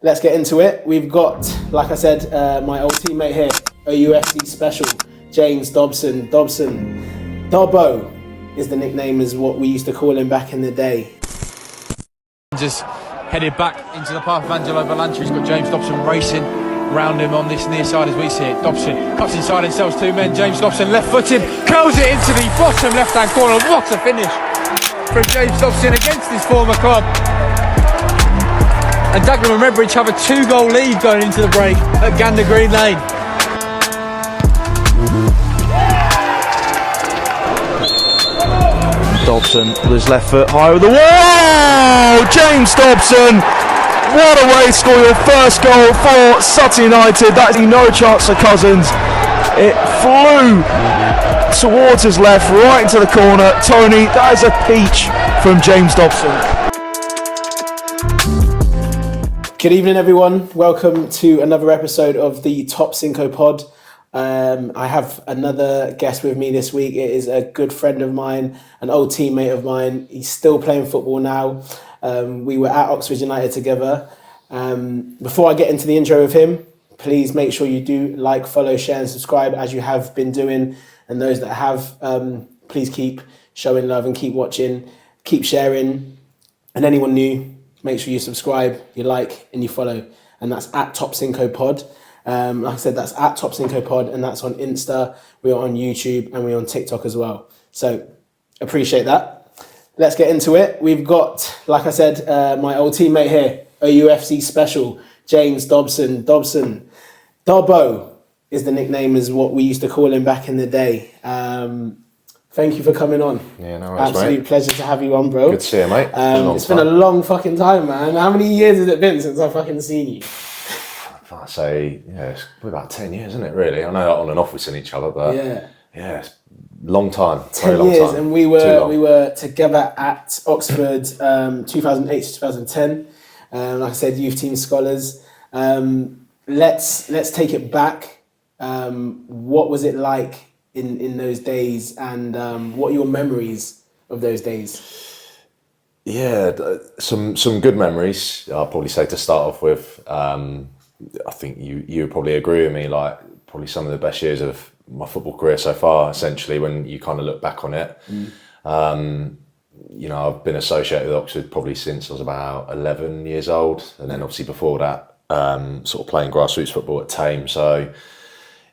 Let's get into it. We've got, like I said, my old teammate here, OUFC special, James Dobson. Dobbo is the nickname, is what we used to call him back in the day. Just headed back into the path of Angelo Valantra. He's got James Dobson racing round him on this near side as we see it. Dobson cuts inside and sells two men. James Dobson left-footed, curls it into the bottom left-hand corner. What a finish from James Dobson against his former club. And Dagenham and Redbridge have a 2-goal lead going into the break at Gander Green Lane. Dobson with his left foot high with the wall. James Dobson, what a way to score your first goal for Sutton United. That is no chance for Cousins. It flew towards his left, right into the corner. Tony, that is a peach from James Dobson. Good evening, everyone. Welcome to another episode of the Top Cinco pod. I have another guest with me this week. It is a good friend of mine, an old teammate of mine. He's still playing football now. We were at Oxford United together. Before I get into the intro of him, please make sure you do like, follow, share and subscribe as you have been doing. And those that have, please keep showing love and keep watching, keep sharing. And anyone new, make sure you subscribe, you like and you follow. And that's at Top Cinco pod. Like I said, that's at Top Cinco pod, and that's on Insta. We're on YouTube and we're on TikTok as well. So appreciate that. Let's get into it. We've got, like I said, my old teammate here, OUFC special, James Dobson. Dobbo is the nickname, is what we used to call him back in the day. Thank you for coming on. Yeah, no worries, Absolute mate. pleasure to have you on, bro. Good to see you, mate. It's been a long fucking time, man. How many years has it been since I've fucking seen you? I'd say, yeah, it's probably about 10 years, isn't it, really? I know on and off we've seen each other, but yeah, it's a long time. 10 very years, long time. and we were together at Oxford 2008 to 2010. Like I said, youth team scholars. Let's take it back. What was it like in those days, and what are your memories of those days? Yeah, some good memories. I'll probably say to start off with. I think you would probably agree with me. Like probably some of the best years of my football career so far. Essentially, when you kind of look back on it. You know, I've been associated with Oxford probably since I was about 11 years old, and then obviously before that, sort of playing grassroots football at Tame. So.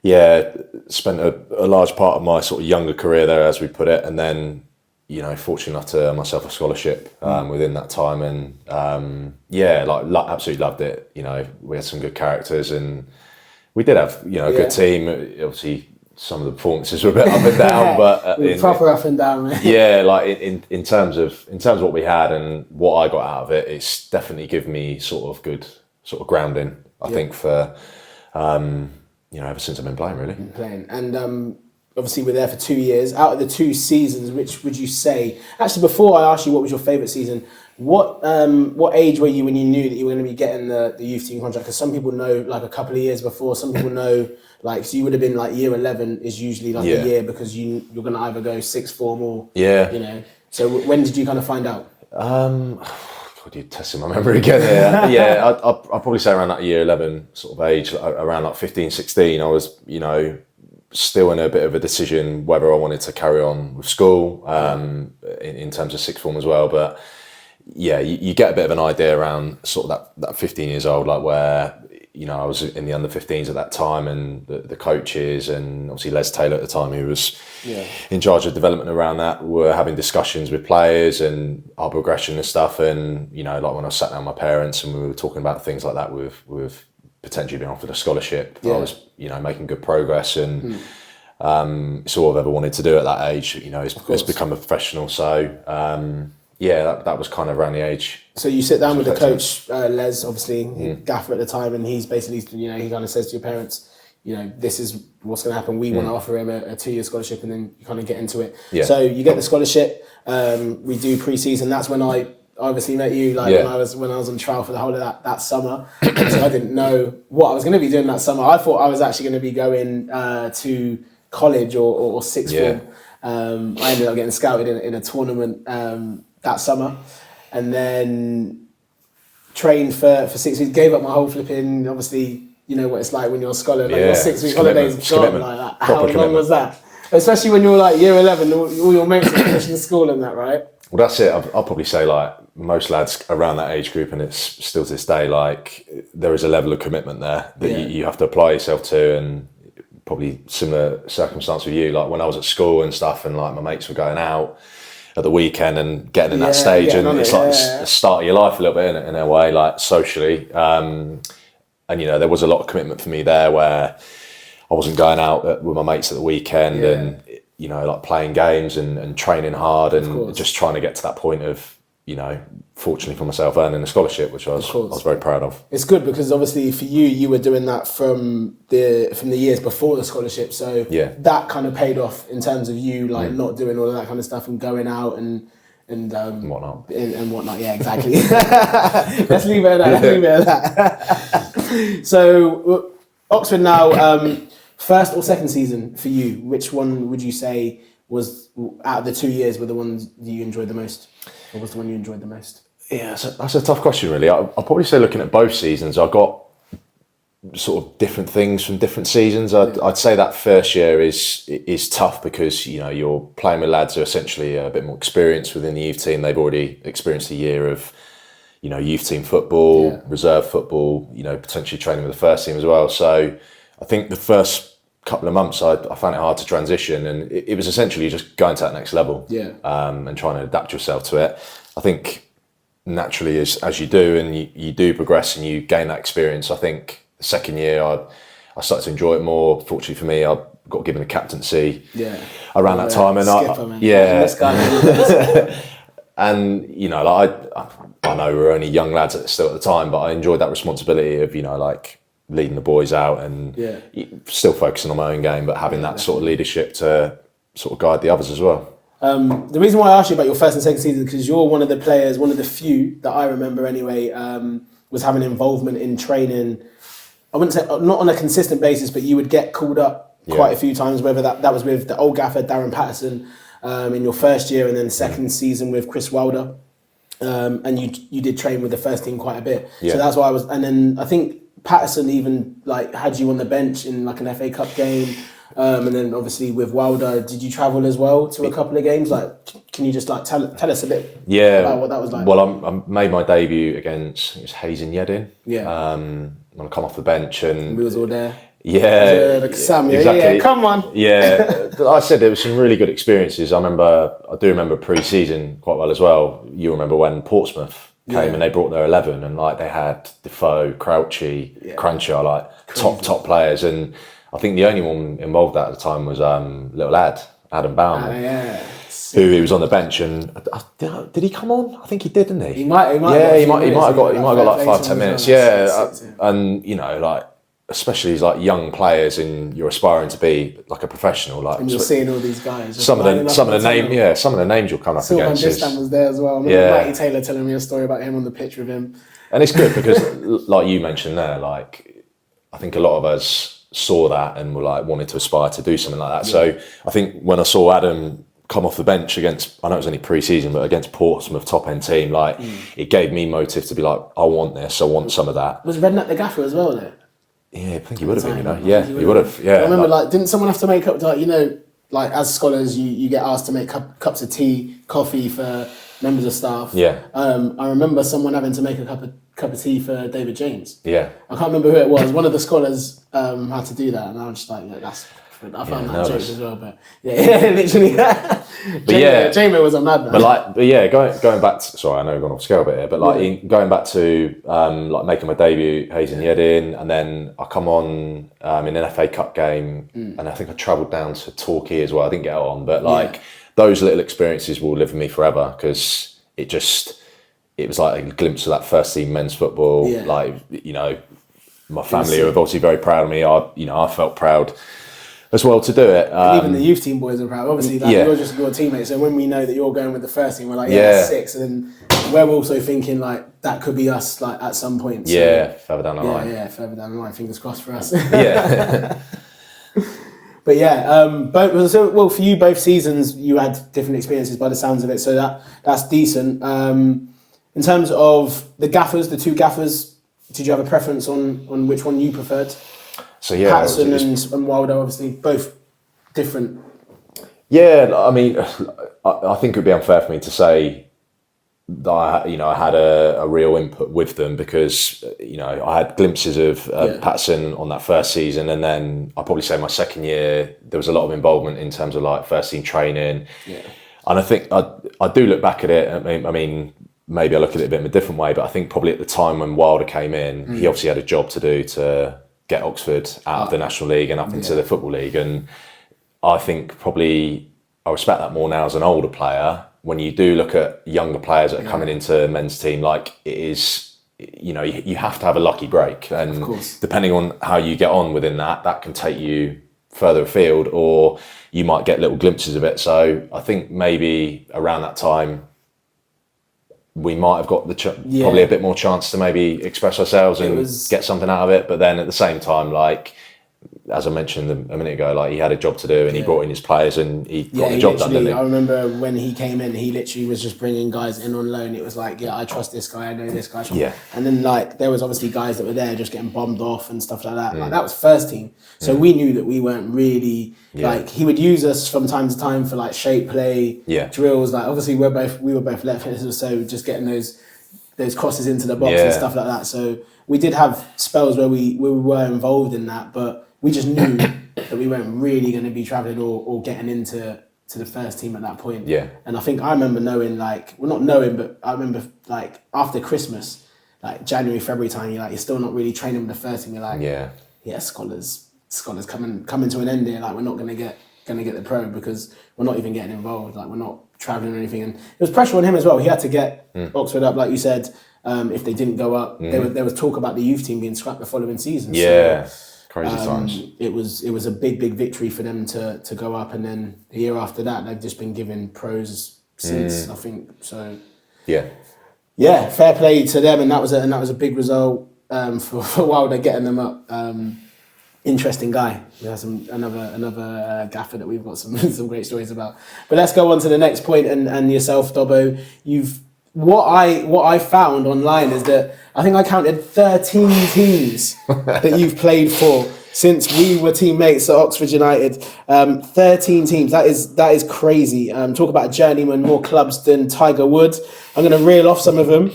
Yeah, spent a large part of my sort of younger career there, as we put it, and then, you know, fortunate enough to earn myself a scholarship within that time, and absolutely loved it. You know, we had some good characters, and we did have, you know, a good team. Obviously, some of the performances were a bit up and down, but proper up and down, man. Yeah, like in terms of what we had and what I got out of it, it's definitely given me sort of good sort of grounding. I think for. You know, ever since I've been playing, really. And obviously we're there for 2 years. Out of the 2 seasons, which would you say? Actually, before I ask you what was your favourite season, what age were you when you knew that you were going to be getting the youth team contract? Because some people know like a couple of years before. Some people know like, so you would have been like year 11 is usually like a year, because you're going to either go sixth form or you know. So when did you kind of find out? You're testing my memory again here. Yeah, I'll probably say around that year 11 sort of age, around like 15, 16, I was, you know, still in a bit of a decision whether I wanted to carry on with school in terms of sixth form as well. But yeah, you get a bit of an idea around sort of that 15 years old, like where, you know, I was in the under 15s at that time, and the coaches and obviously Les Taylor at the time, who was in charge of development around that, were having discussions with players and our progression and stuff. And, you know, like when I sat down with my parents and we were talking about things like that with potentially being offered a scholarship, I was, you know, making good progress, and it's all I've ever wanted to do at that age. You know, it's become a professional. So, that was kind of around the age. So you sit down with the coach, Les, obviously, gaffer at the time, and he's basically, you know, he kind of says to your parents, you know, this is what's going to happen. We want to offer him a 2-year scholarship, and then you kind of get into it. Yeah. So you get the scholarship. We do pre-season. That's when I obviously met you, like when I was on trial for the whole of that summer. So I didn't know what I was going to be doing that summer. I thought I was actually going to be going to college or sixth form. I ended up getting scouted in a tournament that summer, and then trained for 6 weeks, gave up my whole flipping, obviously, you know what it's like when you're a scholar, like your 6 week holidays gone, like that. How long was that? Especially when you're like year 11, all your mates are finishing school and that, right? Well, that's it. I'll probably say like most lads around that age group, and it's still to this day, like there is a level of commitment there that you have to apply yourself to, and probably similar circumstance with you. Like when I was at school and stuff, and like my mates were going out at the weekend and getting in that stage, and it's like the start of your life a little bit in a way, like socially. And you know, there was a lot of commitment for me there where I wasn't going out with my mates at the weekend and, you know, like playing games and training hard and just trying to get to that point of, you know, fortunately for myself, earning a scholarship, which I was very proud of. It's good because obviously for you were doing that from the years before the scholarship. So that kind of paid off in terms of you like not doing all of that kind of stuff and going out and whatnot. And whatnot, yeah, exactly. Let's leave it at that. So Oxford now, first or second season for you, which one would you say was, out of the 2 years, were the ones you enjoyed the most? Or was the one you enjoyed the most? Yeah, that's a tough question, really. I'll probably say looking at both seasons, I got sort of different things from different seasons. I'd say that first year is tough because, you know, you're playing with lads who are essentially a bit more experienced within the youth team. They've already experienced a year of, you know, youth team football, reserve football, you know, potentially training with the first team as well. So I think the first couple of months I found it hard to transition, and it was essentially just going to that next level and trying to adapt yourself to it. I think naturally as you do, and you do progress and you gain that experience, I think the second year I started to enjoy it more. Fortunately for me, I got given a captaincy around that time, and and you know, like I know we were only young lads still at the time, but I enjoyed that responsibility of, you know, like leading the boys out and still focusing on my own game, but having that sort of leadership to sort of guide the others as well. The reason why I asked you about your first and second season, because you're one of the players, one of the few that I remember anyway, was having involvement in training. I wouldn't say not on a consistent basis, but you would get called up quite a few times, whether that was with the old gaffer, Darren Patterson, in your first year, and then second season with Chris Wilder. And you did train with the first team quite a bit. So that's why and then I think Patterson even like had you on the bench in like an FA Cup game. And then obviously with Wilder, did you travel as well to a couple of games? Like, can you just like tell us a bit about what that was like? Well, I made my debut against Hayes and Yedding. When I come off the bench and we was all there. Like Sam, exactly. Come on. Like I said, there were some really good experiences. I do remember pre-season quite well as well. You remember when Portsmouth came and they brought their 11, and like they had Defoe, Crouchy, Cruncher, like top players, and I think the only one involved at the time was little lad Adam Bauman. Who he was on the bench, and did he come on? I think he did, didn't he? He might have got like 5-10 minutes. And you know, like especially as like young players, and you're aspiring to be like a professional. Like, and you're seeing all these guys. Some of the names you'll come up against. Sylvan was there as well. I remember Matty Taylor telling me a story about him on the pitch with him. And it's good because, like you mentioned there, like I think a lot of us saw that and were like wanted to aspire to do something like that. So I think when I saw Adam come off the bench against, I know it was only pre-season, but against Portsmouth top end team, like it gave me motive to be like, I want this, I want some of that. Was Redknapp the gaffer as well then? Yeah, I think he would have been, you know. Yeah, he would have. Yeah. I remember, like, didn't someone have to make up, like, you know, like as scholars, you get asked to make cups of tea, coffee for members of staff. Yeah. I remember someone having to make a cup of tea for David James. Yeah. I can't remember who it was. One of the scholars had to do that, and I was just like, I found that joke as well, but literally. But Jamie was a madman. Going back to, sorry, I know we've gone off scale a bit here, but like going back to like making my debut, Hayes and Yedding, and then I come on in an FA Cup game, and I think I travelled down to Torquay as well. I didn't get on, but like those little experiences will live with me forever because it was like a glimpse of that first team men's football. Yeah. Like, you know, my family are obviously very proud of me. I felt proud as well to do it. And even the youth team boys are proud. Obviously, you're just your teammates. So when we know that you're going with the first team, we're like, that's 6. And then we're also thinking like that could be us like at some point. So, further down the line. Yeah, further down the line. Fingers crossed for us. Yeah. But for you, both seasons you had different experiences by the sounds of it. So that's decent. In terms of the gaffers, the two gaffers, did you have a preference on which one you preferred? So yeah, Patterson and Wilder, obviously, both different. Yeah, I mean, I think it would be unfair for me to say that I had a real input with them, because I had glimpses of Patterson on that first season, and then I'd probably say my second year there was a lot of involvement in terms of like first team training. Yeah. And I think I do look back at it. I mean, maybe I look at it a bit in a different way, but I think probably at the time when Wilder came in, he obviously had a job to do to get Oxford out of the National League and up into the Football League. And I think probably I respect that more now as an older player. When you do look at younger players that are coming into a men's team, like it is, you have to have a lucky break. And depending on how you get on within that can take you further afield, or you might get little glimpses of it. So I think maybe around that time, we might have got probably a bit more chance to maybe express ourselves and get something out of it. But then at the same time, like, as I mentioned a minute ago, like he had a job to do and he brought in his players and he got the job done, didn't he? I remember when he came in, he literally was just bringing guys in on loan. It was like, I trust this guy, I know this guy. Yeah. And then like there was obviously guys that were there just getting bombed off and stuff like that. Like that was first team. So we knew that we weren't really like, he would use us from time to time for like shape play, drills. Like obviously we were both left footers, so just getting those crosses into the box and stuff like that. So we did have spells where we were involved in that, but we just knew that we weren't really going to be travelling or getting into the first team at that point. Yeah. And I think I remember knowing, like, well, not knowing, but I remember like after Christmas, like January, February time, you're still not really training with the first team. You're like, scholars coming to an end here. Like we're not going to get the pro because we're not even getting involved. Like we're not travelling or anything. And there was pressure on him as well. He had to get Oxford up, like you said. If they didn't go up, there was talk about the youth team being scrapped the following season. Yeah. So, crazy times. It was a big victory for them to go up, and then the year after that they've just been given pros since. I think so. Yeah, fair play to them, and that was a big result for Wilder getting them up. Interesting guy. We have another gaffer that we've got some great stories about. But let's go on to the next point, and yourself, Dobbo. What I found online is that I think I counted 13 teams that you've played for since we were teammates at Oxford United. 13 teams. That is crazy. Talk about a journeyman, more clubs than Tiger Woods. I'm going to reel off some of them.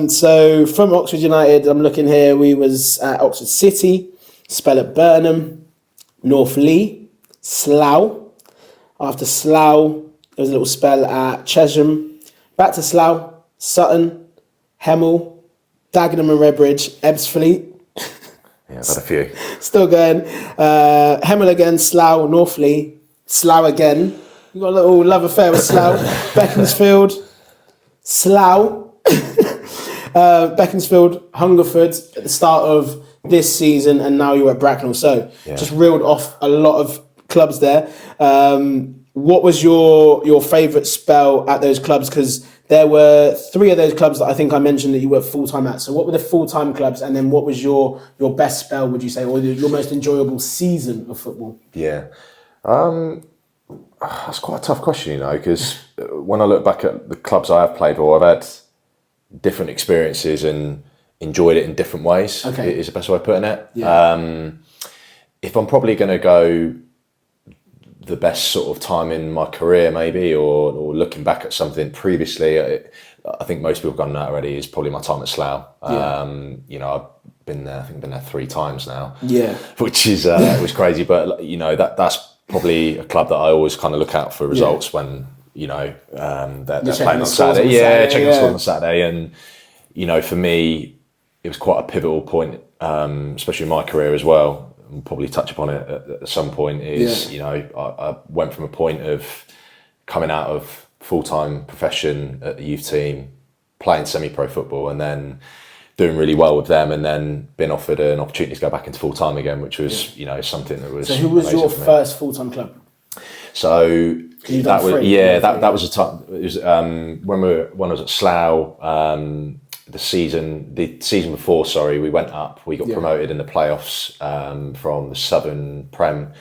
So from Oxford United, I'm looking here. We was at Oxford City, spell at Burnham, North Lee, Slough. After Slough, there was a little spell at Chesham. Back to Slough, Sutton, Hemel, Dagenham and Redbridge, Ebbsfleet. Yeah, I've had a few. Still going. Hemel again, Slough, Northley, Slough again. You got a little love affair with Slough. Beaconsfield, Slough, Beaconsfield, Hungerford at the start of this season, and now you're at Bracknell. So just reeled off a lot of clubs there. What was your favourite spell at those clubs? Because there were 3 of those clubs that I think I mentioned that you were full-time at. So what were the full-time clubs? And then what was your best spell, would you say, or your most enjoyable season of football? Yeah. That's quite a tough question, because when I look back at the clubs I have played for, I've had different experiences and enjoyed it in different ways, is the best way of putting it. Yeah. If I'm probably going to go the best sort of time in my career, maybe, or looking back at something previously, I think most people have gone that already, is probably my time at Slough. I've been there, I think I've been there 3 times now. Yeah. Which is was crazy, but that's probably a club that I always kind of look out for results when, they're playing on Saturday. Checking the scores on Saturday. And, for me, it was quite a pivotal point, especially in my career as well. We'll probably touch upon it at some point, I went from a point of coming out of full-time profession at the youth team, playing semi-pro football, and then doing really well with them, and then being offered an opportunity to go back into full-time again, which was, something that was. So who was your first full-time club? So that was a time. It was when I was at Slough. The season before, we went up. We got promoted in the playoffs from the Southern Prem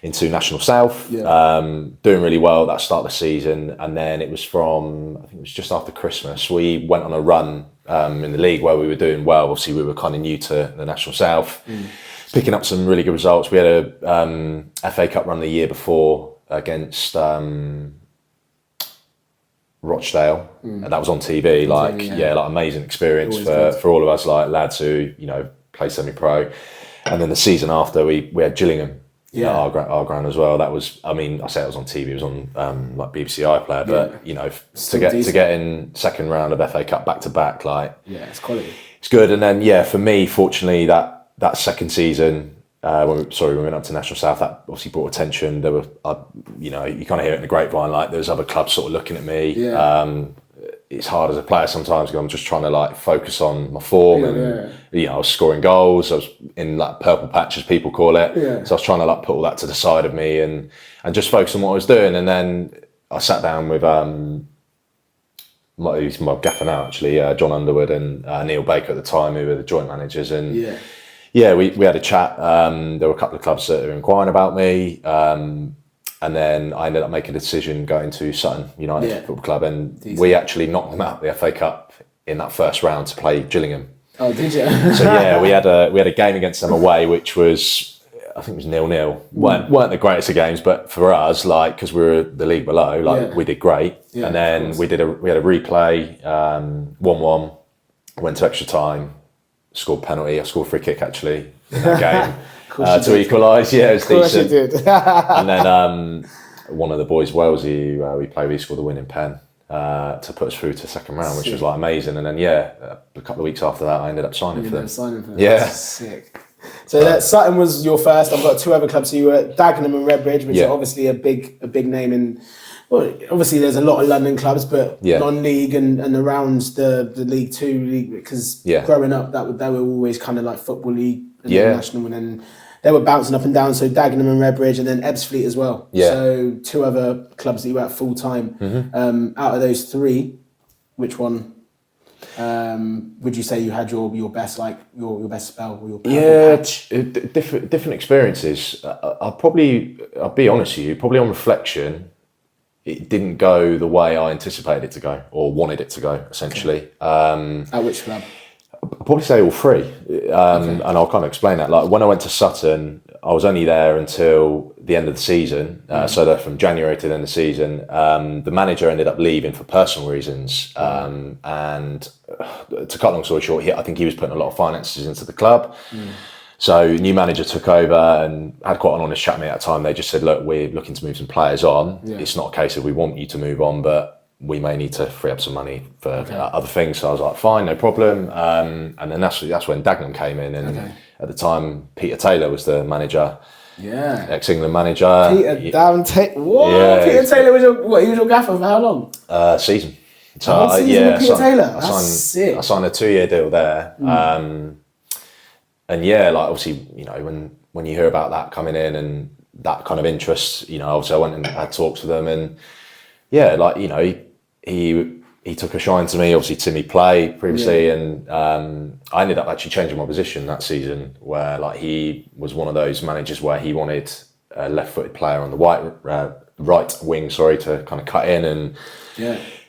into National South, doing really well at that start of the season. And then it was I think it was just after Christmas, we went on a run in the league where we were doing well. Obviously, we were kind of new to the National South, picking up some really good results. We had a FA Cup run the year before against Rochdale, and that was on TV. Like amazing experience for all of us, like lads who play semi-pro. And then the season after, we had Gillingham at our ground as well. That was, I say it was on TV. It was on like BBC iPlayer, but to get in second round of FA Cup back to back, it's quality. It's good. And then for me, fortunately, that second season. When we went up to National South, that obviously brought attention. There were, you kind of hear it in the grapevine, like there's other clubs sort of looking at me. It's hard as a player sometimes because I'm just trying to like focus on my form, and I was scoring goals. I was in like purple patch, as people call it. So I was trying to like put all that to the side of me and just focus on what I was doing. And then I sat down with my gaffer now, actually, John Underwood and Neil Baker at the time, who were the joint managers, and. We had a chat. There were a couple of clubs that were inquiring about me. And then I ended up making a decision going to Sutton United Football Club. And we actually knocked them out of the FA Cup in that first round to play Gillingham. Oh, did you? So we had a game against them away, which was, I think it was 0-0. Weren't the greatest of games, but for us, like, because we were the league below, we did great. And then we had a replay, 1-1, went to extra time. Scored penalty. I scored a free kick actually in that game to equalise. Yeah, it was decent. Did. And then one of the boys, Wellesley, we played, we scored the winning pen to put us through to the second round, which was like amazing. And then a couple of weeks after that, I ended up signing for them. Yeah, that's sick. So Sutton was your first. I've got two other clubs. So you were at Dagenham and Redbridge, which are obviously a big name in. Well, obviously there's a lot of London clubs, but non-league and around the League Two league, because growing up they were always kind of like Football League and national, and then they were bouncing up and down. So Dagenham and Redbridge, and then Ipswich as well. So two other clubs that you were at full time. Out of those three, which one would you say you had your best, like your best spell or your patch? Different experiences. I'll be honest with you. Probably on reflection, it didn't go the way I anticipated it to go or wanted it to go, essentially. At which club? I'd probably say all three. And I'll kind of explain that. Like when I went to Sutton, I was only there until the end of the season. So that from January to the end of the season, the manager ended up leaving for personal reasons. And to cut a long story short, I think he was putting a lot of finances into the club. So new manager took over and had quite an honest chat with me at the time. They just said, look, we're looking to move some players on. It's not a case of we want you to move on, but we may need to free up some money for other things. So I was like, fine, no problem. And then that's when Dagenham came in. And at the time, Peter Taylor was the manager. Yeah. Ex-England manager. Peter Taylor was he was your gaffer for how long? Season. So Peter Taylor? That's sick. I signed a 2-year deal there. And obviously, when you hear about that coming in and that kind of interest, obviously I went and had talks with them, and he took a shine to me, obviously to me play previously, and I ended up actually changing my position that season, where like he was one of those managers where he wanted a left-footed player on the right wing, to kind of cut in and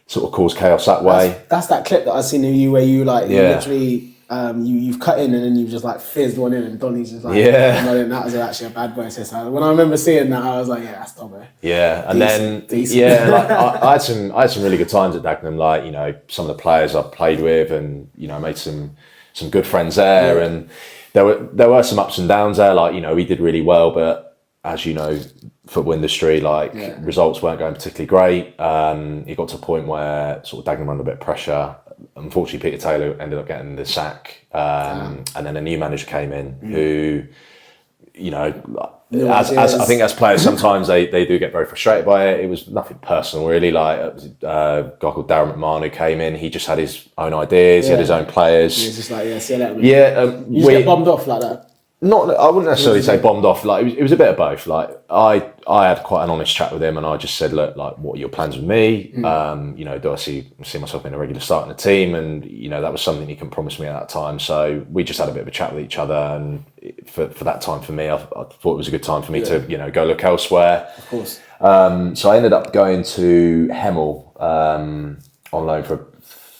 sort of cause chaos that way. That's that clip that I seen of you where you literally. You've cut in and then you've just like fizzed one in, and Donny's just like, that was actually a bad boy assist. When I remember seeing that, I was like, that's Dobbo. Yeah, and decent. I had some really good times at Dagenham. Like some of the players I played with, and made some good friends there, and there were some ups and downs there. Like we did really well, but as you know, football industry, results weren't going particularly great. It got to a point where sort of Dagenham under a bit of pressure. Unfortunately, Peter Taylor ended up getting the sack, and then a new manager came in who, as I think as players sometimes they do get very frustrated by it. It was nothing personal really. Like it was a guy called Darren McMahon who came in. He just had his own ideas. He had his own players. He was just like, see you later. Yeah, you just get bombed off like that. I wouldn't necessarily say bombed off. Like it was a bit of both. Like I had quite an honest chat with him, and I just said, look, like, what are your plans with me? You know, do I see myself being a regular start in the team? And you know, that was something he can promise me at that time. So we just had a bit of a chat with each other, and for that time for me, I thought it was a good time for me to, you know, go look elsewhere. Of course. So I ended up going to Hemel on loan for,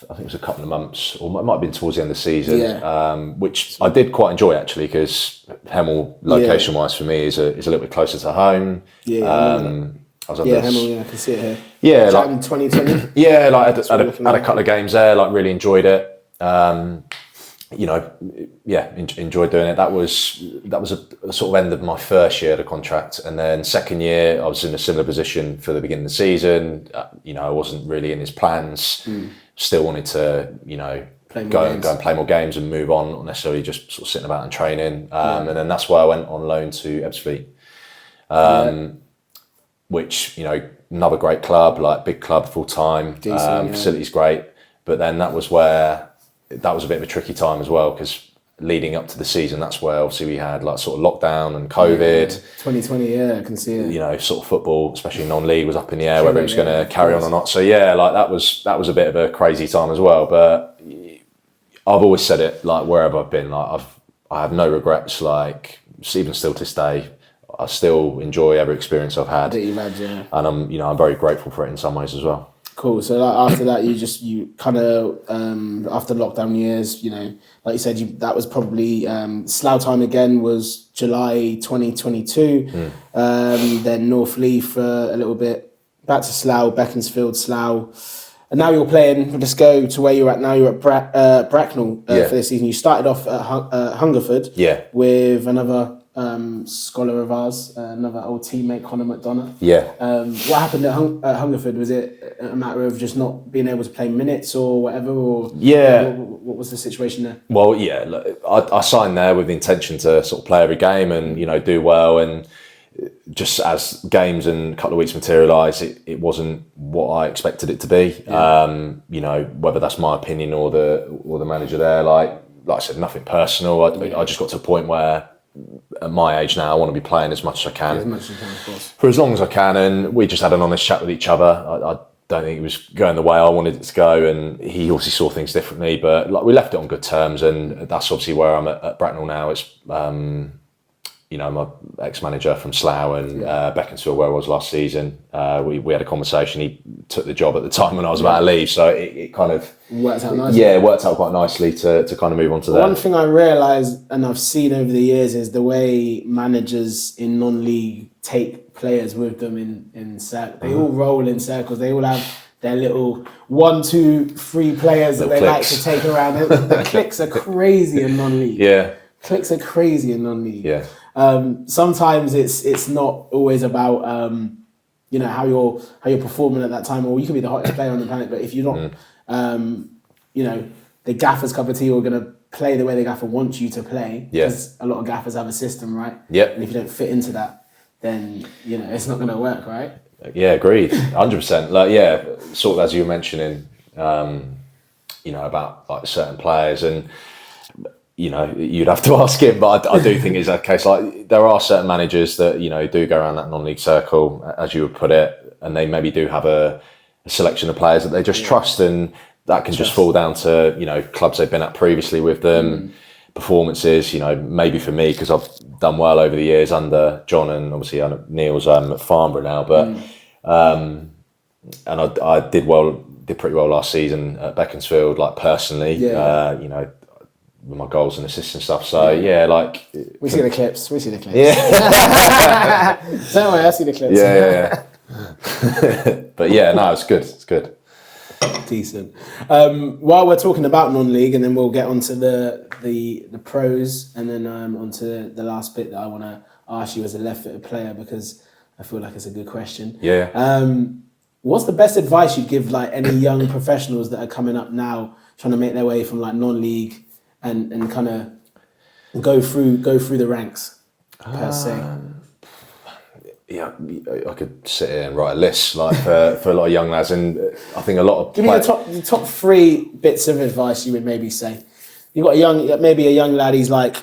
I think it was a couple of months, or it might have been towards the end of the season, which I did quite enjoy actually, because Hemel, location-wise for me, is a little bit closer to home. Hemel, I can see it here. Yeah, was like that in 2020. Yeah, like I had a couple of games there, like really enjoyed it. You know, enjoyed doing it. That was a sort of end of my first year of the contract, and then second year I was in a similar position for the beginning of the season. You know, I wasn't really in his plans. Still wanted to, you know, go and play more games and move on, not necessarily just sort of sitting about and training. And then that's why I went on loan to Ipswich, which, you know, another great club, like big club, full time, facilities great. But then that was a bit of a tricky time as well, because leading up to the season, that's where obviously we had like sort of lockdown and COVID. 2020, I can see it. You know, sort of football, especially non-league, was up in the air whether it was going to carry on or not. So yeah, like that was a bit of a crazy time as well. But I've always said it, like wherever I've been, like I have no regrets. Like even still to this day, I still enjoy every experience I've had. And I'm very grateful for it in some ways as well. Cool. So like, after that, you kind of after lockdown years, you know, like you said, that was probably Slough time again was July 2022. Then North Lee for a little bit, back to Slough, Beaconsfield, Slough, and now you're playing. Let's go to where you're at now. You're at Bracknell for this season. You started off at Hungerford, with another scholar of ours, another old teammate, Conor McDonough. What happened at Hungerford? Was it a matter of just not being able to play minutes or whatever? Or what was the situation there? Well, yeah, look, I signed there with the intention to sort of play every game and, you know, do well. And just as games and a couple of weeks materialised, it wasn't what I expected it to be. You know, whether that's my opinion or the manager there, like I said, nothing personal. I just got to a point where, at my age now, I want to be playing as much as I can. As much as you can, of course. For as long as I can, and we just had an honest chat with each other. I don't think it was going the way I wanted it to go, and he obviously saw things differently, but like we left it on good terms, and that's obviously where I'm at Bracknell now. It's you know, my ex-manager from Slough and Beaconsfield, where I was last season. We had a conversation. He took the job at the time when I was about to leave, so it kind of worked out nicely. Yeah, it worked out quite nicely to kind of move on to that. One thing I realised, and I've seen over the years, is the way managers in non-league take players with them in circles. They all roll in circles. They all have their little 1, 2, 3 players that they like to take around. The clicks are crazy in non-league. Clicks are crazy in non-league. Sometimes it's not always about you know, how you're performing at that time, or you can be the hottest player on the planet, but if you're not you know, the gaffer's cup of tea are going to play the way the gaffer wants you to play, because a lot of gaffers have a system, right? And if you don't fit into that, then, you know, it's not going to work, right? Yeah, agreed, 100%. Like, yeah, sort of as you were mentioning, you know, about like certain players, and you know, you'd have to ask him, but I do think it's that case. Like, there are certain managers that, you know, do go around that non-league circle, as you would put it, and they maybe do have a selection of players that they just trust, and that can just fall down to, you know, clubs they've been at previously with them, performances. You know, maybe for me, because I've done well over the years under John, and obviously Neil's at Farnborough now, but and I did pretty well last season at Beaconsfield, like personally, you know, with my goals and assists and stuff. So like we see the clips. Don't worry, I see the clips. But yeah, no, it's good. Decent. While we're talking about non-league, and then we'll get onto the pros, and then onto the last bit that I want to ask you as a left-footed player, because I feel like it's a good question. What's the best advice you'd give like any young professionals that are coming up now, trying to make their way from like non-league and kind of go through the ranks per se? Yeah, I could sit here and write a list like for a lot of young lads, and I think a lot of give me the top 3 bits of advice you would maybe say. You've got maybe a young lad. He's like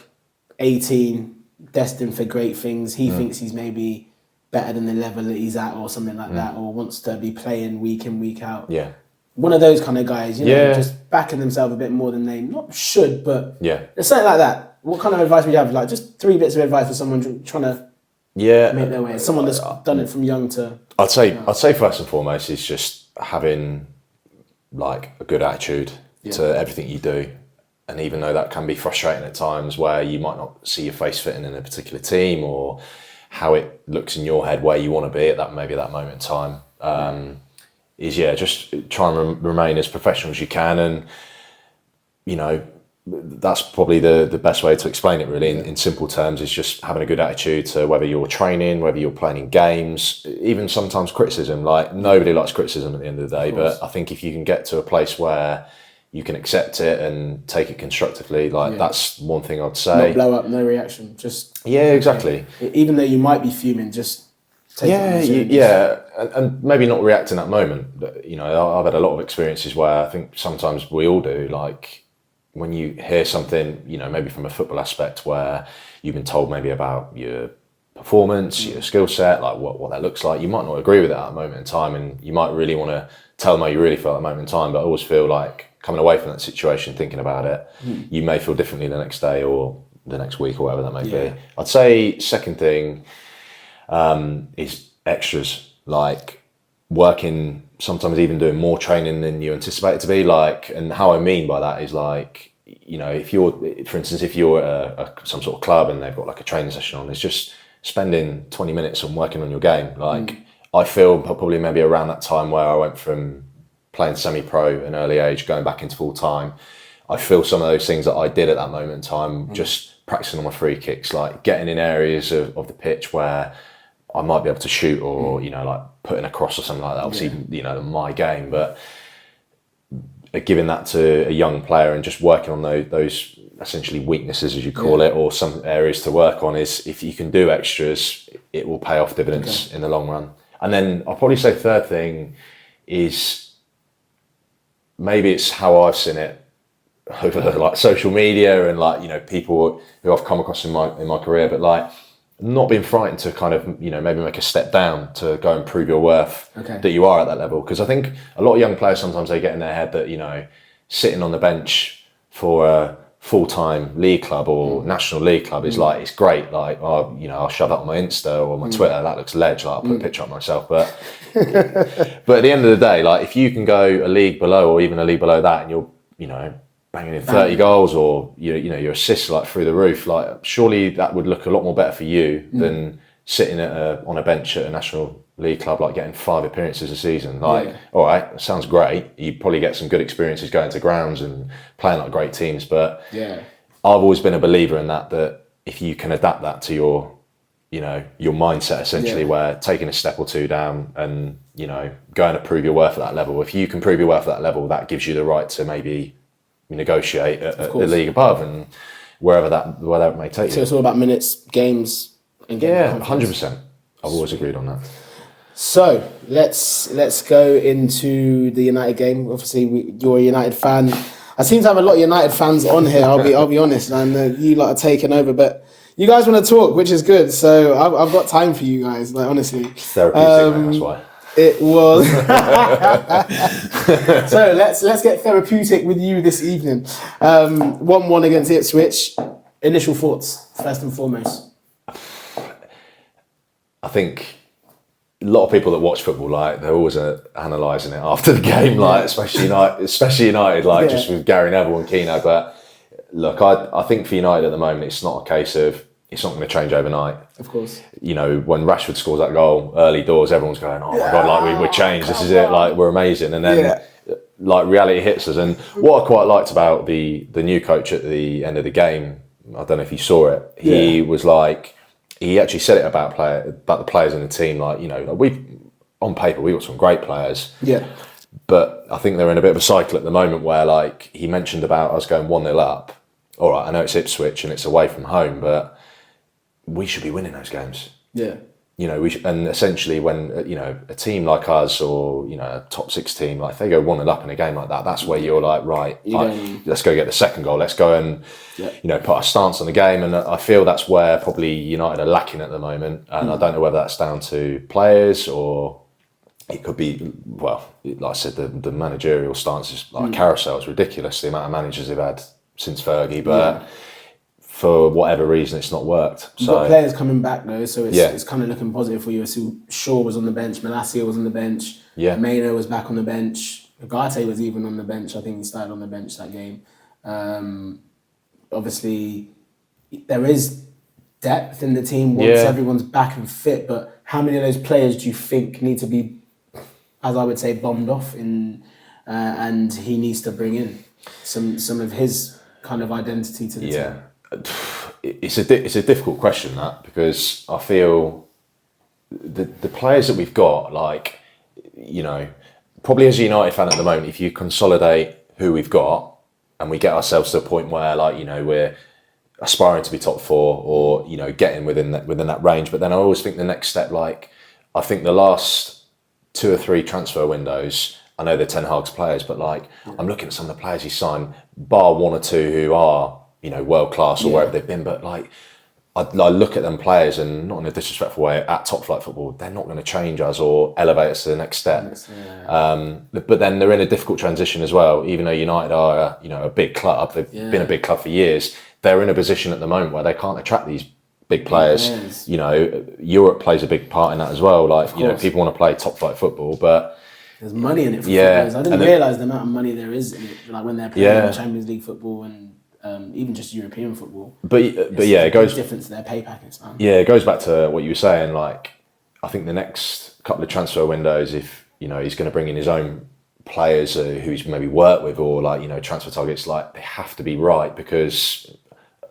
18, destined for great things. He thinks he's maybe better than the level that he's at or something like that, or wants to be playing week in, week out. Yeah. One of those kind of guys, you know, just backing themselves a bit more than they not should, but it's something like that. What kind of advice would you have? Like just 3 bits of advice for someone trying to make their way. Someone that's done it from young to. I'd say first and foremost is just having like a good attitude to everything you do. And even though that can be frustrating at times where you might not see your face fitting in a particular team or how it looks in your head where you want to be at that moment in time, just try and remain as professional as you can. And, you know, that's probably the best way to explain it really in simple terms, is just having a good attitude to whether you're training, whether you're playing in games, even sometimes criticism. Like nobody likes criticism at the end of the day, but I think if you can get to a place where you can accept it and take it constructively, that's one thing I'd say. Not blow up, no reaction, just... Yeah, exactly. Even though you might be fuming, just take it. And maybe not react in that moment. You know, I've had a lot of experiences where I think sometimes we all do, like when you hear something, you know, maybe from a football aspect where you've been told maybe about your performance, your skill set, like what that looks like, you might not agree with it at a moment in time, and you might really want to tell them how you really feel at a moment in time, but I always feel like coming away from that situation, thinking about it, you may feel differently the next day or the next week or whatever that may be. I'd say second thing is extras, like working, sometimes even doing more training than you anticipate it to be. Like, and how I mean by that is like, you know, if you're, for instance, if you're at some sort of club and they've got like a training session on, it's just spending 20 minutes on working on your game. Like I feel probably maybe around that time where I went from playing semi-pro at an early age, going back into full-time, I feel some of those things that I did at that moment in time, just practicing on my free kicks, like getting in areas of the pitch where I might be able to shoot or, you know, like putting a cross or something like that, obviously, you know, my game, but giving that to a young player and just working on those essentially weaknesses, as you call it, or some areas to work on, is if you can do extras, it will pay off dividends in the long run. And then I'll probably say third thing is, maybe it's how I've seen it over like social media and like, you know, people who I've come across in my career, but like not being frightened to kind of, you know, maybe make a step down to go and prove your worth that you are at that level. Because I think a lot of young players, sometimes they get in their head that, you know, sitting on the bench for a full-time league club or national league club is like, it's great. Like, oh, you know, I'll shove that on my Insta or my Twitter. That looks ledge. Like, I'll put a picture up myself. But but at the end of the day, like if you can go a league below or even a league below that and you're, you know, banging in 30 goals or, you know, your assists like through the roof, like surely that would look a lot more better for you than sitting on a bench at a national league club, like getting 5 appearances a season. Like, all right, sounds great. You probably get some good experiences going to grounds and playing like great teams. But I've always been a believer in that if you can adapt that to your, you know, your mindset essentially, where taking a step or two down and, you know, going to prove your worth at that level. If you can prove your worth at that level, that gives you the right to maybe negotiate at the league above and wherever it may take you. So it's all about minutes, games, and 100%. I've always agreed on that. So let's go into the United game. Obviously, you're a United fan. I seem to have a lot of United fans on here. I'll be honest, and you lot are taking over, but you guys want to talk, which is good. So I've got time for you guys. Like honestly, it's therapeutic, man, that's why. It was. So let's get therapeutic with you this evening. 1-1 against Ipswich. Initial thoughts, first and foremost. I think a lot of people that watch football, like they're always analysing it after the game, like especially United, like just with Gary Neville and Keano. But look, I think for United at the moment, it's not a case of it's not going to change overnight. Of course. You know, when Rashford scores that goal early doors, everyone's going, "Oh my God, like we're changed. This is it. Like we're amazing." And then like reality hits us. And what I quite liked about the new coach at the end of the game, I don't know if you saw it. He was like, he actually said it about the players in the team. Like, you know, like on paper we got some great players. Yeah. But I think they're in a bit of a cycle at the moment where, like, he mentioned about us going 1-0 up. All right, I know it's Ipswich and it's away from home, but we should be winning those games. Yeah. and essentially when a team like us or a top 6 team, like if they go 1-0 up in a game like that, that's where you're like, right, let's go get the second goal. Let's go and put our stance on the game. And I feel that's where probably United are lacking at the moment. And I don't know whether that's down to players or it could be, well, like I said, the managerial stance is like carousel is ridiculous. The amount of managers they've had since Fergie, but for whatever reason, it's not worked. You've got players coming back though, so it's kind of looking positive for you. So Shaw was on the bench, Malacia was on the bench, Maino was back on the bench, Ugarte was even on the bench. I think he started on the bench that game. Obviously, there is depth in the team once everyone's back and fit, but how many of those players do you think need to be, as I would say, bombed off and he needs to bring in some of his kind of identity to the team? It's a difficult question, that, because I feel the players that we've got, like, probably as a United fan at the moment, if you consolidate who we've got and we get ourselves to a point where, like, we're aspiring to be top 4 or getting within that range, but then I always think the next step, like, I think the last 2 or 3 transfer windows, I know they're Ten Hag's players, but like I'm looking at some of the players he's signed, bar 1 or 2 who are world class or wherever they've been, but like I look at them players, and not in a disrespectful way, at top flight football, they're not going to change us or elevate us to the next step. But then they're in a difficult transition as well. Even though United are a big club, they've been a big club for years. They're in a position at the moment where they can't attract these big players. Europe plays a big part in that as well. Like people want to play top flight football, but there's money in it for footballers. I didn't realise the amount of money there is in it, like when they're playing Champions League football and even just European football. But it goes different to their pay packets, man. Yeah, it goes back to what you were saying. Like, I think the next couple of transfer windows, if he's going to bring in his own players who he's maybe worked with, or like transfer targets, like they have to be right, because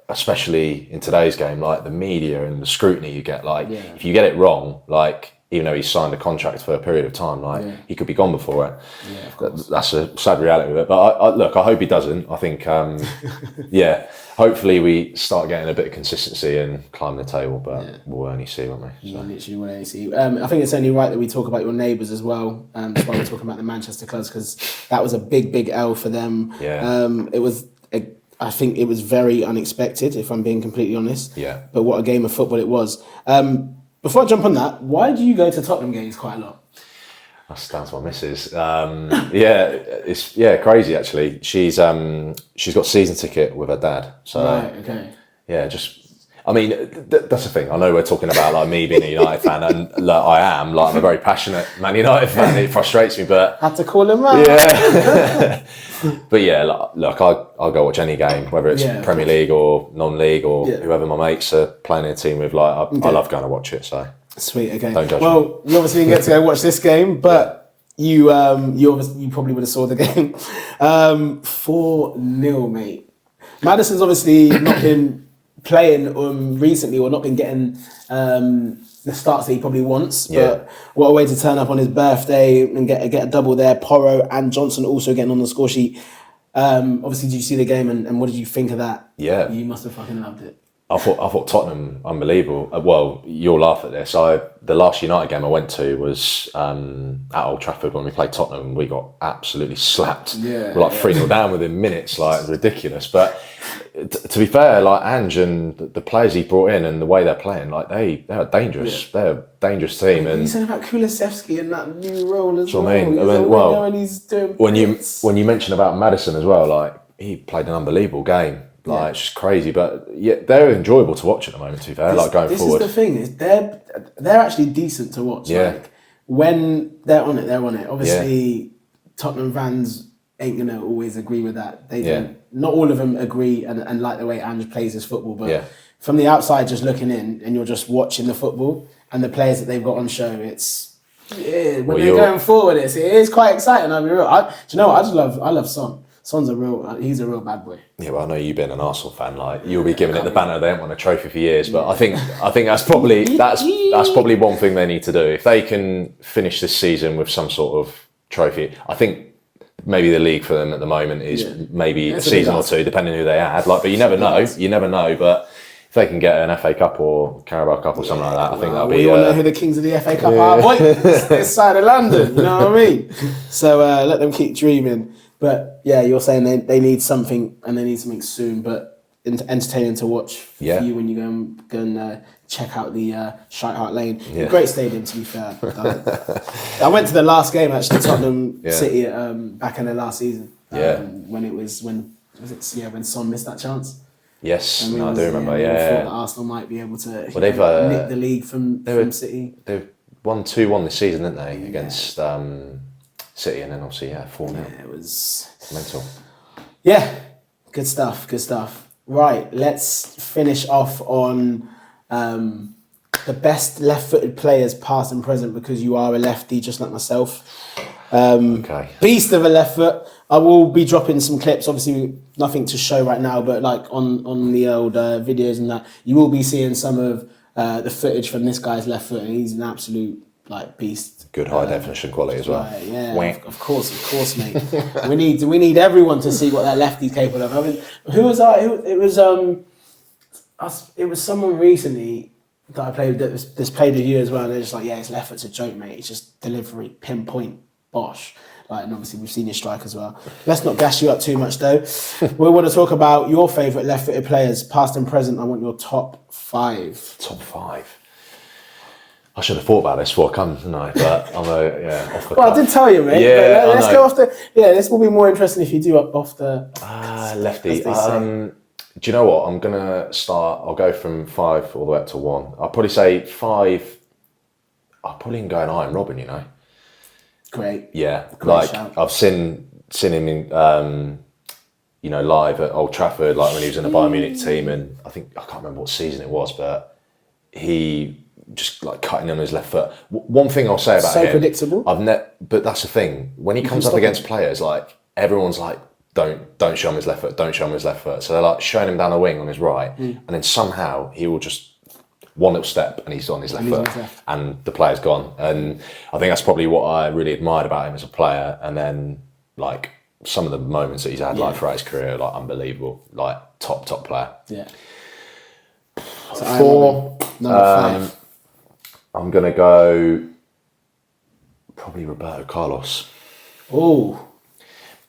especially in today's game, like the media and the scrutiny you get, like if you get it wrong, like even though he's signed a contract for a period of time, like he could be gone before it. Yeah, of course. That's a sad reality of it. But I hope he doesn't. I think, hopefully we start getting a bit of consistency and climb the table, but we'll only see, won't we? So. Literally, we'll only see. I think it's only right that we talk about your neighbours as well. That's why we're talking about the Manchester clubs, because that was a big L for them. Yeah. I think it was very unexpected, if I'm being completely honest. Yeah. But what a game of football it was. Before I jump on that, why do you go to Tottenham games quite a lot? That's down to my missus. It's crazy actually. She's got season ticket with her dad. So right, okay. Yeah, that's the thing. I know we're talking about like me being a United fan, and I'm a very passionate Man United fan. It frustrates me, but had to call him out. Yeah. But yeah, look, I'll go watch any game, whether it's Premier League or non-league or whoever my mates are playing in a team with. Like, I love going to watch it. So sweet. Okay. Don't judge me. You obviously didn't get to go watch this game, but you probably would have saw the game. 4-0, mate. Maddison's obviously not been playing recently, or not been getting the starts that he probably wants. But what a way to turn up on his birthday and get a double there. Porro and Johnson also getting on the score sheet. Obviously, did you see the game and what did you think of that? Yeah. You must have fucking loved it. I thought Tottenham unbelievable. Well, you'll laugh at this. The last United game I went to was at Old Trafford when we played Tottenham. We got absolutely slapped. Yeah, we're like 3-0 down within minutes, like ridiculous. But to be fair, like Ange and the players he brought in and the way they're playing, like they are dangerous. They're a dangerous team. And you said about Kulusevski and that new role as well. And he's doing when you mention about Maddison as well, like he played an unbelievable game. Like it's just crazy, but they're enjoyable to watch at the moment. To be fair, going forward. This is the thing: is they're actually decent to watch. Yeah. Like when they're on it, they're on it. Obviously, Tottenham fans ain't gonna always agree with that. They don't. Not all of them agree and like the way Ange plays his football. But from the outside, just looking in, and you're just watching the football and the players that they've got on show, when they're going forward, it is quite exciting. I'll be real. I love Son. Son's he's a real bad boy. Yeah, well, I know you've been an Arsenal fan. Like you'll be giving it the banner. They haven't won a trophy for years, but I think that's probably one thing they need to do. If they can finish this season with some sort of trophy, I think maybe the league for them at the moment is maybe a season or two, depending who they add. Like, but you never know. You never know. But if they can get an FA Cup or Carabao Cup or something like that, I think that'll be. We all know who the kings of the FA Cup are, boy. This side of London, you know what I mean? So let them keep dreaming. But yeah, you're saying they need something, and they need something soon, but entertaining to watch for you when you go and check out the Shite Hart Lane. Great stadium, to be fair. I went to the last game, actually, Tottenham City back in the last season. When Son missed that chance. Yes, I do remember. We thought that Arsenal might be able to nick the league from City. They've won 2-1 this season, didn't they, against City, and then obviously 4-0. Yeah, it was mental. Yeah, good stuff. Right, let's finish off on the best left-footed players, past and present, because you are a lefty, just like myself. Okay. Beast of a left foot. I will be dropping some clips, obviously nothing to show right now, but like on the old videos and that, you will be seeing some of the footage from this guy's left foot, and he's an absolute beast. Good high definition quality as well. Yeah, of course, mate. we need everyone to see what that lefty's capable of. I mean, who was that? It was someone recently that I played with that's played with you as well, and they're just like, his left foot's a joke, mate. It's just delivery, pinpoint, bosh. And obviously we've seen your strike as well. Let's not gas you up too much though. We want to talk about your favourite left-footed players, past and present. I want your top 5. Top 5. I should have thought about this before I come tonight, but I'm off the Well, I did tell you, mate. Yeah, let's go off the. Yeah, this will be more interesting if you do off the. Lefty. Do you know what? I'm gonna start. I'll go from 5 all the way up to 1. I'll probably say 5. I'll probably go an Iron Robin. You know. Great. Yeah, Great shout. I've seen him in, live at Old Trafford, like when he was in the Bayern Munich team, and I can't remember what season it was, but he just cutting on his left foot. One thing I'll say about him, so predictable. But that's the thing. When he comes up against players, everyone's like, don't show him his left foot, don't show him his left foot. So they're showing him down the wing on his right, and then somehow he will just one little step and he's on his left foot, and the player's gone. And I think that's probably what I really admired about him as a player. And then some of the moments that he's had throughout his career, unbelievable, top player. Yeah. So 4, number 5. I'm gonna go probably Roberto Carlos. Oh.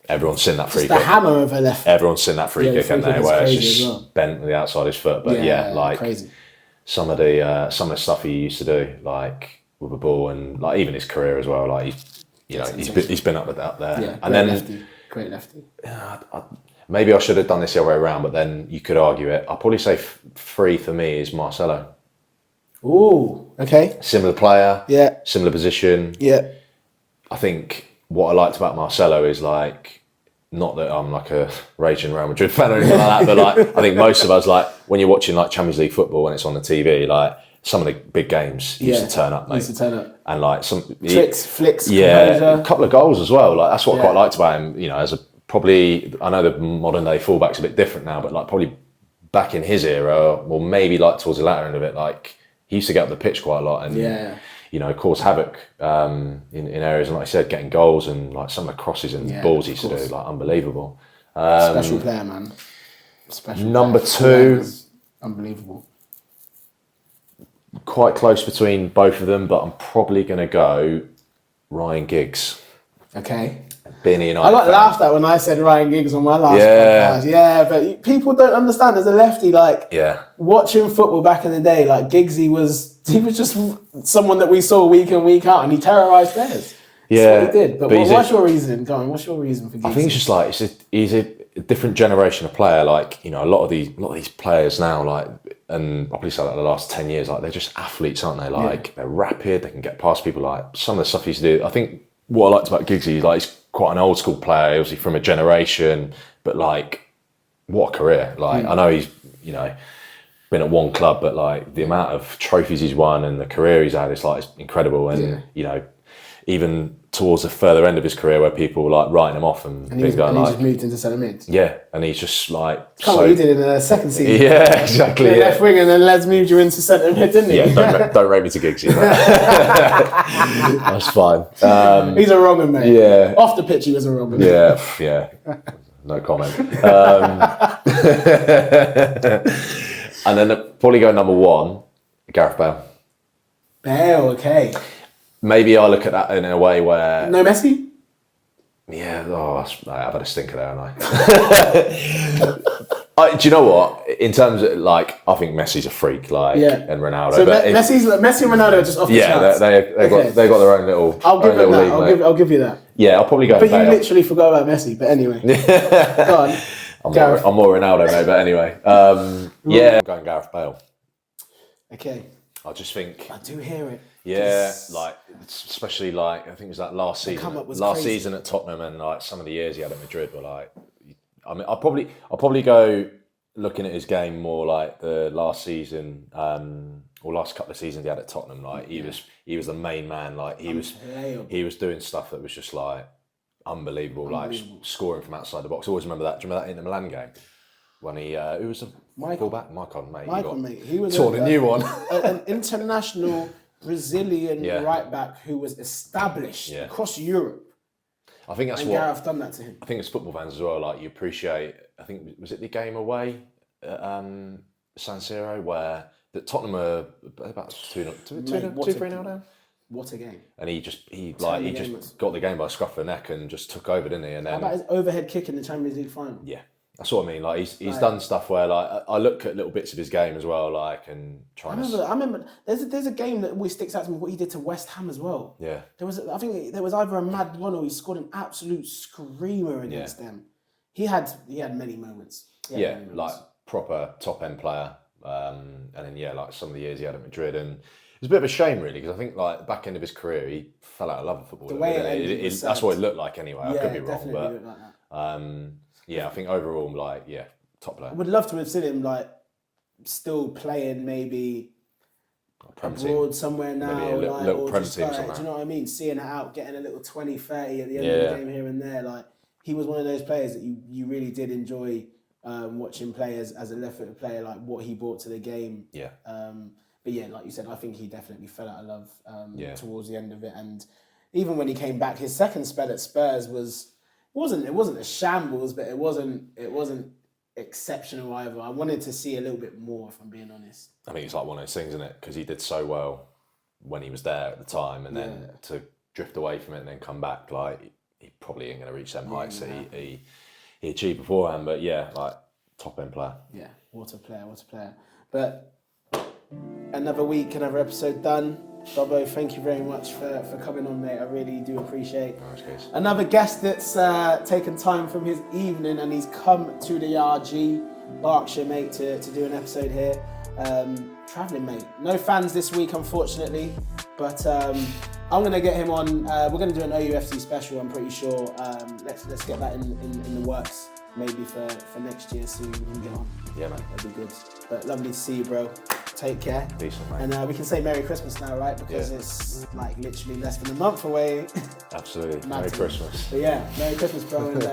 Everyone's seen that free kick. The hammer of a left. Everyone's seen that free kick, haven't they? Where it's just bent with the outside of his foot. But crazy. Some of the stuff he used to do, with the ball, and even his career as well. He's been up there. Yeah, and then lefty. Great lefty. Maybe I should have done this the other way around, but then you could argue it. I'll probably say 3 for me is Marcelo. Ooh, okay. Similar player. Yeah. Similar position. Yeah. I think what I liked about Marcelo is not that I'm a raging Real Madrid fan or anything like that, but I think most of us when you're watching Champions League football when it's on the TV, some of the big games he used to turn up, mate. Used to turn up. And some tricks, flicks, a couple of goals as well. That's what I quite liked about him. As a probably, I know the modern day fullback's a bit different now, but probably back in his era, or maybe towards the latter end of it, he used to get up the pitch quite a lot and cause havoc in areas, and like I said, getting goals and some of the crosses and balls he used to do, unbelievable. Special player, man. Number 2, unbelievable. Quite close between both of them, but I'm probably going to go Ryan Giggs. Okay. Being a United fan. Laughed at when I said Ryan Giggs on my last podcast. Yeah, but people don't understand as a lefty, watching football back in the day, Giggsy was just someone that we saw week in, week out, and he terrorised players. That's what he did. But what's your reason? Go on, what's your reason for Giggsy? I think it's just he's a different generation of player. A lot of these players now, and I'll probably say the last 10 years, they're just athletes, aren't they? They're rapid, they can get past people. Some of the stuff he used to do, I think what I liked about Giggsy, he's quite an old school player, obviously from a generation, but what a career. I know he's, been at one club, but the amount of trophies he's won and the career he's had, it's incredible. And, even towards the further end of his career where people were writing him off and he just moved into centre mid. Yeah, and he's just what he did in the second season. Yeah, exactly. Left wing, and then Les moved you into centre mid, didn't he? Yeah, don't rate me to Giggsy. That's fine. He's a wrong one, mate. Yeah. Off the pitch, he was a wrong one. Yeah. No comment. And then probably go number 1, Gareth Bale. Bale, okay. Maybe I look at that in a way where... No Messi? Yeah, I've had a stinker there, haven't I? Do you know what? In terms of, like, I think Messi's a freak, like, and Ronaldo. So Messi and Ronaldo are just off the charts. They've got their own little. I'll give them that. I'll give you that. Yeah, I'll probably go. But you literally forgot about Messi. But anyway, go on. I'm more Ronaldo, mate. But anyway, I'm going Gareth Bale. Okay. I just think I do hear it. Yeah, like especially like I think it was that last season at Tottenham, and like some of the years he had at Madrid were like. I mean, I'll probably go looking at his game more like the last season or last couple of seasons he had at Tottenham. Like he was the main man. Like he was doing stuff that was just like unbelievable. Like scoring from outside the box. I always remember that. Do you remember that Inter Milan game when he who was the fullback? Michael, mate. He was a new one. An international Brazilian right back who was established across Europe. I think that's Gareth done that to him. I think as football fans as well, like you appreciate. I think was it the game away at San Siro where the Tottenham are about 2-3 down. What a game! And he just got the game by the scruff of the neck and just took over, didn't he? And then how about his overhead kick in the Champions League final? Yeah. That's what I mean. Like he's done stuff where like I look at little bits of his game as well, like and trying. I remember. There's a game that always sticks out to me. What he did to West Ham as well. Yeah. I think there was either a mad one or he scored an absolute screamer against them. He had many moments. Like proper top end player. And then like some of the years he had at Madrid, and it was a bit of a shame really because I think like back end of his career he fell out of love with football. The way that's what it looked like anyway. I could be wrong, but looked like that. I think overall, like, top player. I would love to have seen him, like, still playing maybe abroad somewhere now. Maybe a little Prem team somewhere. Do you know what I mean? Seeing it out, getting a little 20, 30 at the end of the game here and there. Like, he was one of those players that you really did enjoy watching play as a left-footed player, like what he brought to the game. Yeah. But yeah, like you said, I think he definitely fell out of love towards the end of it. And even when he came back, his second spell at Spurs it wasn't a shambles, but it wasn't exceptional either. I wanted to see a little bit more, if I'm being honest. I think it's like one of those things, isn't it? Because he did so well when he was there at the time, and then to drift away from it and then come back, like he probably ain't going to reach them heights that he achieved beforehand. But like top end player. Yeah, what a player. But another week, another episode done. Dobbo, thank you very much for coming on, mate. I really do appreciate another guest that's taken time from his evening and he's come to the RG, Berkshire, mate, to do an episode here. Travelling, mate. No fans this week, unfortunately, but I'm going to get him on. We're going to do an OUFC special, I'm pretty sure. Let's get that in the works, maybe for next year, so we can get on. Yeah, man. That'd be good. But lovely to see you, bro. Take care. Decent, mate. And we can say Merry Christmas now, right? Because it's like literally less than a month away. Absolutely. Merry Christmas. But yeah, Merry Christmas, bro. And